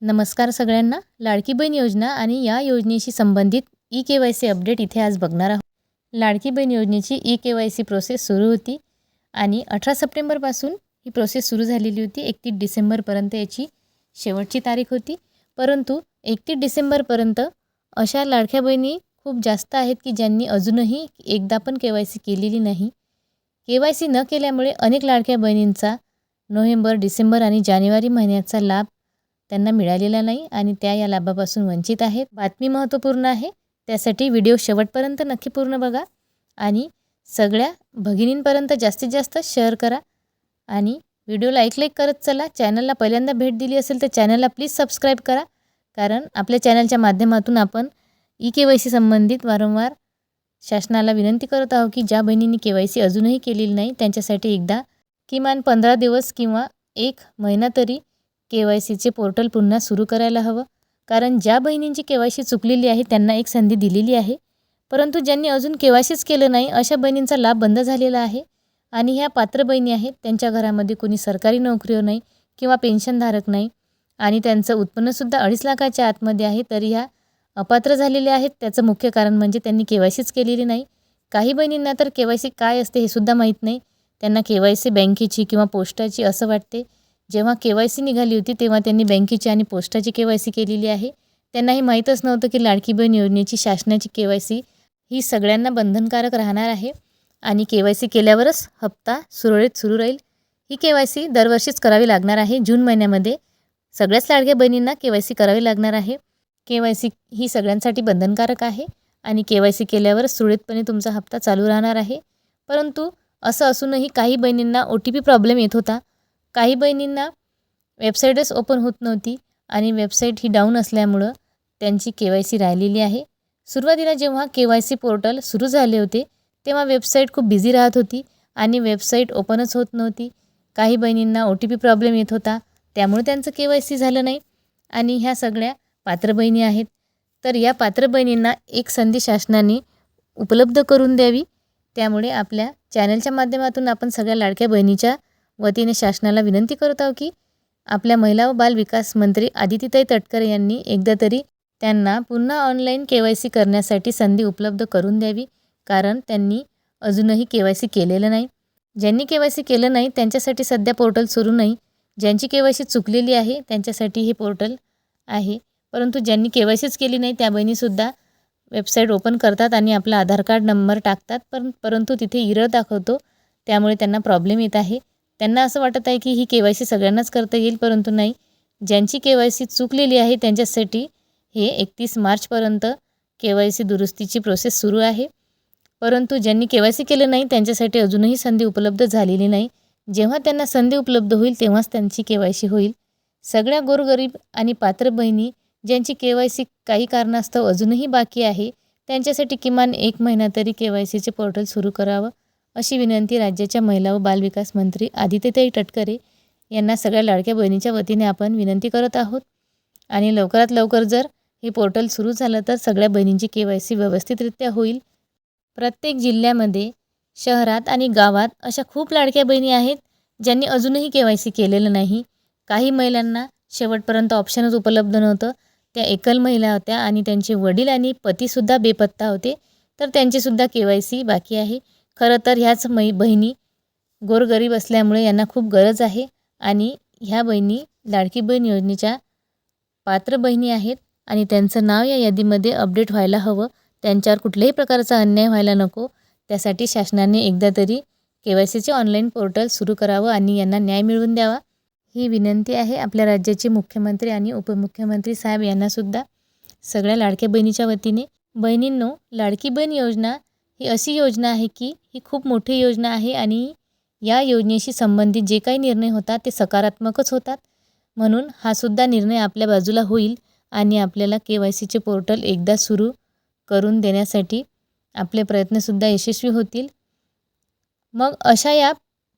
नमस्कार सगळ्यांना. लाडकी बहीण योजना आणि या योजनेशी संबंधित ई-के-वाय-सी अपडेट इथे आज बघणार आहोत. लाडकी बहीण योजनेची ई-के-वाय-सी प्रोसेस सुरू होती आणि 18 सप्टेंबरपासून ही प्रोसेस सुरू झालेली होती. 31 डिसेंबरपर्यंत याची शेवटची तारीख होती. परंतु 31 डिसेंबरपर्यंत अशा लाडक्या बहिणी खूप जास्त आहेत की ज्यांनी अजूनही एकदा पण के-वाय-सी केलेली नाही. के-वाय-सी न केल्यामुळे अनेक लाडक्या बहिणींचा नोव्हेंबर, डिसेंबर आणि जानेवारी महिन्याचा लाभ त्यांना मिळालेला नाही आणि त्या या लाभापासून वंचित आहेत. बातमी महत्त्वपूर्ण आहे, त्यासाठी व्हिडिओ शेवटपर्यंत नक्की पूर्ण बघा आणि सगळ्या भगिनींपर्यंत जास्तीत जास्त शेअर करा आणि व्हिडिओला लाईक करत चला. चॅनलला पहिल्यांदा भेट दिली असेल तर चॅनलला प्लीज सबस्क्राईब करा, कारण आपल्या चॅनलच्या माध्यमातून आपण ई-के-वाय-सी संबंधित वारंवार शासनाला विनंती करत आहोत की ज्या बहिणींनी के-वाय-सी अजूनही केलेली नाही त्यांच्यासाठी एकदा किमान 15 दिवस किंवा 1 महिना तरी के-वाय-सीचे पोर्टल पुन्हा सुरू करायला हवं. कारण ज्या बहिणींची के-वाय-सी चुकलेली आहे त्यांना एक संधी दिलेली आहे, परंतु ज्यांनी अजून के-वाय-सीच केलं नाही अशा बहिणींचा लाभ बंद झालेला आहे. आणि ह्या पात्र बहिणी आहेत, त्यांच्या घरामध्ये कोणी सरकारी नोकरीवर नाही किंवा पेन्शनधारक नाही आणि त्यांचं उत्पन्नसुद्धा 2.5 लाखाच्या आतमध्ये आहे, तरी ह्या अपात्र झालेल्या आहेत. त्याचं मुख्य कारण म्हणजे त्यांनी के-वाय-सीच केलेली नाही. काही बहिणींना तर के-वाय-सी काय असते हे सुद्धा माहीत नाही. त्यांना के-वाय-सी बँकेची किंवा पोस्टाची असं वाटते. जेव्हा के-वाय-सी निघाली होती तेव्हा त्यांनी बँकेची आणि पोस्टाची के-वाय-सी केलेली आहे. त्यांनाही माहीतच नव्हतं की लाडकी बहीण योजनेची शासनाची के-वाय-सी ही सगळ्यांना बंधनकारक राहणार आहे आणि के-वाय-सी केल्यावरच हप्ता सुरळीत सुरू राहील. ही के-वाय-सी दरवर्षीच करावी लागणार आहे. जून महिन्यामध्ये सगळ्याच लाडक्या बहिणींना के-वाय-सी करावी लागणार आहे. के-वाय-सी ही सगळ्यांसाठी बंधनकारक आहे आणि के-वाय-सी केल्यावरच सुरळीतपणे तुमचा हप्ता चालू राहणार आहे. परंतु असं असूनही काही बहिणींना OTP प्रॉब्लेम येत होता. काही बहिणींना वेबसाईटच ओपन होत नव्हती आणि वेबसाईट ही डाऊन असल्यामुळं त्यांची के-वाय-सी राहिलेली आहे. सुरुवातीला जेव्हा के-वाय-सी पोर्टल सुरू झाले होते तेव्हा वेबसाईट खूप बिझी राहत होती आणि वेबसाईट ओपनच होत नव्हती. काही बहिणींना OTP प्रॉब्लेम येत होता, त्यामुळे त्यांचं के-वाय-सी झालं नाही आणि ह्या सगळ्या पात्र बहिणी आहेत. तर या पात्र बहिणींना एक संधी शासनाने उपलब्ध करून द्यावी. त्यामुळे आपल्या चॅनलच्या माध्यमातून आपण सगळ्या लाडक्या बहिणीच्या वतीने शासनाला विनंती करत आहोत की आपल्या महिला व बाल विकास मंत्री आदितीताई तटकरे यांनी एकदा तरी त्यांना पुन्हा ऑनलाईन के-वाय-सी करण्यासाठी संधी उपलब्ध करून द्यावी. कारण त्यांनी अजूनही के-वाय-सी केलेलं नाही. ज्यांनी के-वाय-सी केलं नाही त्यांच्यासाठी सध्या पोर्टल सुरू नाही. ज्यांची के-वाय-सी चुकलेली आहे त्यांच्यासाठी हे पोर्टल आहे. परंतु ज्यांनी के-वाय-सीच केली नाही त्या बहिणीसुद्धा वेबसाईट ओपन करतात आणि आपला आधार कार्ड नंबर टाकतात, परंतु तिथे एरर दाखवतो. त्यामुळे त्यांना प्रॉब्लेम येत आहे. त्यांना असं वाटत आहे की ही के-वाय-सी सगळ्यांनाच करता येईल, परंतु नाही. ज्यांची के-वाय-सी चुकलेली आहे त्यांच्यासाठी हे 31 मार्चपर्यंत के-वाय-सी दुरुस्तीची प्रोसेस सुरू आहे. परंतु ज्यांनी के-वाय-सी केलं नाही त्यांच्यासाठी अजूनही संधी उपलब्ध झालेली नाही. जेव्हा त्यांना संधी उपलब्ध होईल तेव्हाच त्यांची के-वाय-सी होईल. सगळ्या गोरगरीब आणि पात्र बहिणी ज्यांची के-वाय-सी काही कारणास्तव अजूनही बाकी आहे त्यांच्यासाठी किमान 1 महिना तरी के-वाय-सीचे पोर्टल सुरू करावं, अशी विनंती राज्याच्या महिला व बालविकास मंत्री आदितीताई तटकरे यांना सगळ्या लाडक्या बहिणीच्या वतीने आपण विनंती करत आहोत. आणि लवकरात लवकर जर हे पोर्टल सुरू झालं तर सगळ्या बहिणींची के-वाय-सी व्यवस्थितरित्या होईल. प्रत्येक जिल्ह्यामध्ये, शहरात आणि गावात अशा खूप लाडक्या बहिणी आहेत ज्यांनी अजूनही के-वाय-सी केलेलं नाही. काही महिलांना शेवटपर्यंत ऑप्शनच उपलब्ध नव्हतं. त्या एकल महिला होत्या आणि त्यांचे वडील आणि पतीसुद्धा बेपत्ता होते, तर त्यांचीसुद्धा के-वाय-सी बाकी आहे. खरं तर ह्याच बहिणी गोरगरीब असल्यामुळे यांना खूप गरज आहे आणि ह्या बहिणी लाडकी बहीण योजनेच्या पात्र बहिणी आहेत आणि त्यांचं नाव या यादीमध्ये अपडेट व्हायला हवं. त्यांच्यावर कुठल्याही प्रकारचा अन्याय व्हायला नको. त्यासाठी शासनाने एकदा तरी के-वाय-सीचे ऑनलाईन पोर्टल सुरू करावं आणि यांना न्याय मिळवून द्यावा, ही विनंती आहे आपल्या राज्याचे मुख्यमंत्री आणि उपमुख्यमंत्री साहेब यांनासुद्धा सगळ्या लाडक्या बहिणीच्या वतीने. बहिणींनो, लाडकी बहीण योजना ही अशी योजना आहे की ही खूप मोठी योजना आहे आणि या योजनेशी संबंधित जे काही निर्णय होतात ते सकारात्मकच होतात. म्हणून हा सुद्धा निर्णय आपल्या बाजूला होईल आणि आपल्याला के-वाय-सीचे पोर्टल एकदा सुरू करून देण्यासाठी आपले प्रयत्नसुद्धा यशस्वी होतील. मग अशा या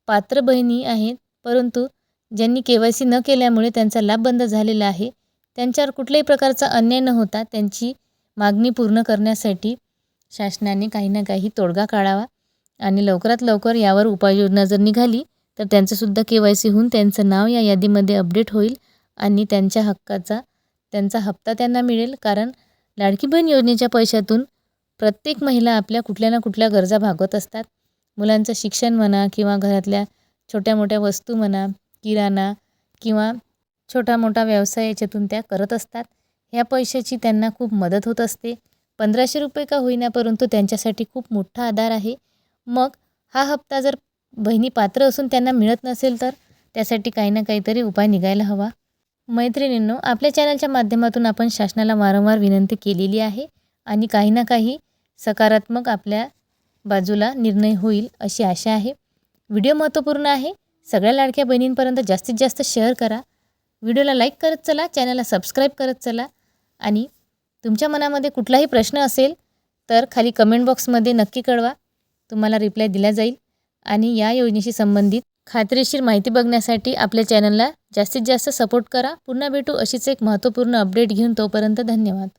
पात्र बहिणी आहेत, परंतु ज्यांनी के-वाय-सी न केल्यामुळे त्यांचा लाभ बंद झालेला आहे, त्यांच्यावर कुठल्याही प्रकारचा अन्याय न होता त्यांची मागणी पूर्ण करण्यासाठी शासनाने काही ना काही तोडगा काढावा आणि लवकरात लवकर यावर उपाययोजना जर निघाली तर त्यांचंसुद्धा के-वाय-सी होऊन त्यांचं नाव या यादीमध्ये अपडेट होईल आणि त्यांच्या हक्काचा त्यांचा हप्ता त्यांना मिळेल. कारण लाडकी बहीण योजनेच्या पैशातून प्रत्येक महिला आपल्या कुठल्या ना कुठल्या गरजा भागवत असतात. मुलांचं शिक्षण म्हणा किंवा घरातल्या छोट्या मोठ्या वस्तू म्हणा, किराणा किंवा छोटा मोठा व्यवसाय याच्यातून त्या करत असतात. ह्या पैशाची त्यांना खूप मदत होत असते. 1500 रुपये का होईना, परंतु त्यांच्यासाठी खूप मोठा आधार आहे. मग हा हप्ता जर बहिणी पात्र असून त्यांना मिळत नसेल तर त्यासाठी काही ना काहीतरी उपाय निघायला हवा. मैत्रिणींनो, आपल्या चॅनलच्या माध्यमातून आपण शासनाला वारंवार विनंती केलेली आहे आणि काही ना काही सकारात्मक आपल्या बाजूला निर्णय होईल अशी आशा आहे. व्हिडिओ महत्त्वपूर्ण आहे. सगळ्या लाडक्या बहिणींपर्यंत जास्तीत जास्त शेअर करा. व्हिडिओला लाईक करत चला, चॅनलला सबस्क्राईब करत चला आणि तुमच्या मनामध्ये कुठलाही प्रश्न असेल तर खाली कमेंट बॉक्समध्ये नक्की कळवा. तुम्हाला रिप्लाय दिला जाईल. आणि या योजनेशी संबंधित खात्रीशीर माहिती बघण्यासाठी आपल्या चॅनलला जास्तीत जास्त सपोर्ट करा. पुन्हा भेटू अशीच एक महत्त्वपूर्ण अपडेट घेऊन. तोपर्यंत धन्यवाद.